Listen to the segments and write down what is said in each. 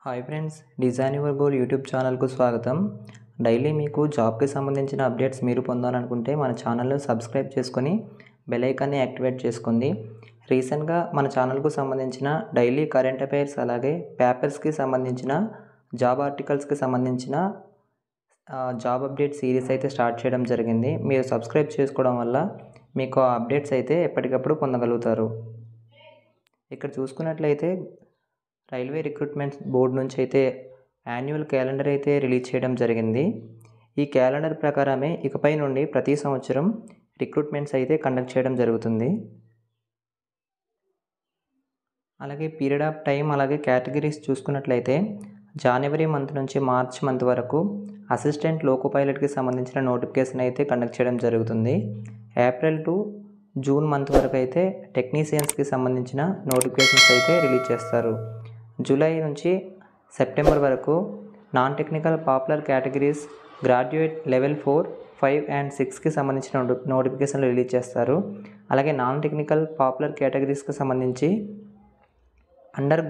Hi friends, design your goal YouTube ఛానల్కు స్వాగతం. Daily మీకు జాబ్కి సంబంధించిన అప్డేట్స్ మీరు పొందాలనుకుంటే మన ఛానల్ను సబ్స్క్రైబ్ చేసుకొని బెల్ ఐకాన్ని యాక్టివేట్ చేసుకోండి. రీసెంట్గా మన ఛానల్కు సంబంధించిన డైలీ కరెంట్ అఫైర్స్ అలాగే పేపర్స్కి సంబంధించిన జాబ్ ఆర్టికల్స్కి సంబంధించిన జాబ్ అప్డేట్ సిరీస్ అయితే స్టార్ట్ చేయడం జరిగింది. మీరు సబ్స్క్రైబ్ చేసుకోవడం వల్ల మీకు ఆ అప్డేట్స్ అయితే ఎప్పటికప్పుడు పొందగలుగుతారు. ఇక్కడ చూసుకున్నట్లయితే రైల్వే రిక్రూట్మెంట్ బోర్డు నుంచి అయితే యాన్యువల్ క్యాలెండర్ అయితే రిలీజ్ చేయడం జరిగింది. ఈ క్యాలెండర్ ప్రకారమే ఇకపై నుండి ప్రతి సంవత్సరం రిక్రూట్మెంట్స్ అయితే కండక్ట్ చేయడం జరుగుతుంది. అలాగే పీరియడ్ ఆఫ్ టైం అలాగే కేటగిరీస్ చూసుకున్నట్లయితే జనవరి మంత్ నుంచి మార్చ్ మంత్ వరకు అసిస్టెంట్ లోకో పైలట్కి సంబంధించిన నోటిఫికేషన్ అయితే కండక్ట్ చేయడం జరుగుతుంది. ఏప్రిల్ టు జూన్ మంత్ వరకు అయితే టెక్నీషియన్స్కి సంబంధించిన నోటిఫికేషన్స్ అయితే రిలీజ్ చేస్తారు. జూలై నుంచి సెప్టెంబర్ వరకు non technical popular categories graduate level 4, 5 and 6కి సంబంధించిన నోటిఫికేషన్లు రిలీజ్ చేస్తారు. అలాగే నాన్ టెక్నికల్ పాపులర్ కేటగిరీస్కి సంబంధించి అండర్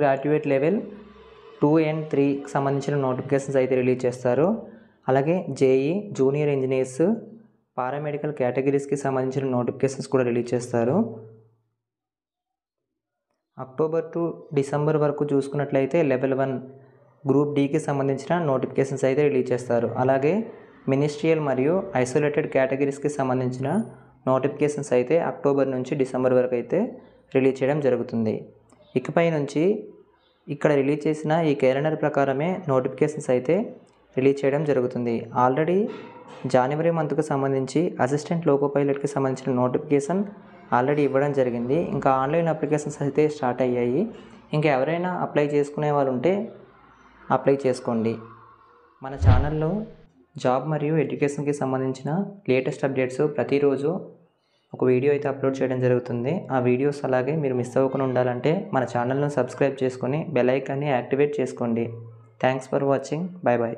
గ్రాడ్యుయేట్ లెవెల్ 2 అండ్ 3కి సంబంధించిన నోటిఫికేషన్స్ అయితే రిలీజ్ చేస్తారు. అలాగే జేఈ జూనియర్ ఇంజనీర్స్ పారామెడికల్ కేటగిరీస్కి సంబంధించిన నోటిఫికేషన్స్ కూడా రిలీజ్ చేస్తారు. అక్టోబర్ టు డిసెంబర్ వరకు చూసుకున్నట్లయితే లెవెల్ 1 గ్రూప్ డీకి సంబంధించిన నోటిఫికేషన్స్ అయితే రిలీజ్ చేస్తారు. అలాగే మినిస్ట్రియల్ మరియు ఐసోలేటెడ్ కేటగిరీస్కి సంబంధించిన నోటిఫికేషన్స్ అయితే అక్టోబర్ నుంచి డిసెంబర్ వరకు అయితే రిలీజ్ చేయడం జరుగుతుంది. ఇకపై నుంచి ఇక్కడ రిలీజ్ చేసిన ఈ క్యాలెండర్ ప్రకారమే నోటిఫికేషన్స్ అయితే రిలీజ్ చేయడం జరుగుతుంది. ఆల్రెడీ జనవరి మంత్కు సంబంధించి అసిస్టెంట్ లోకో పైలట్కి సంబంధించిన నోటిఫికేషన్ ఆల్రెడీ ఇవ్వడం జరిగింది. ఇంకా ఆన్లైన్ అప్లికేషన్స్ అయితే స్టార్ట్ అయ్యాయి. ఇంకా ఎవరైనా అప్లై చేసుకునే వాళ్ళు ఉంటే అప్లై చేసుకోండి. మన ఛానల్లో జాబ్ మరియు ఎడ్యుకేషన్కి సంబంధించిన లేటెస్ట్ అప్డేట్స్ ప్రతిరోజు ఒక వీడియో అయితే అప్లోడ్ చేయడం జరుగుతుంది. ఆ వీడియోస్ అలాగే మీరు మిస్ అవ్వకుండా ఉండాలంటే మన ఛానల్ను సబ్స్క్రైబ్ చేసుకొని బెల్ ఐకాన్ని యాక్టివేట్ చేసుకోండి. Thanks for watching. Bye bye.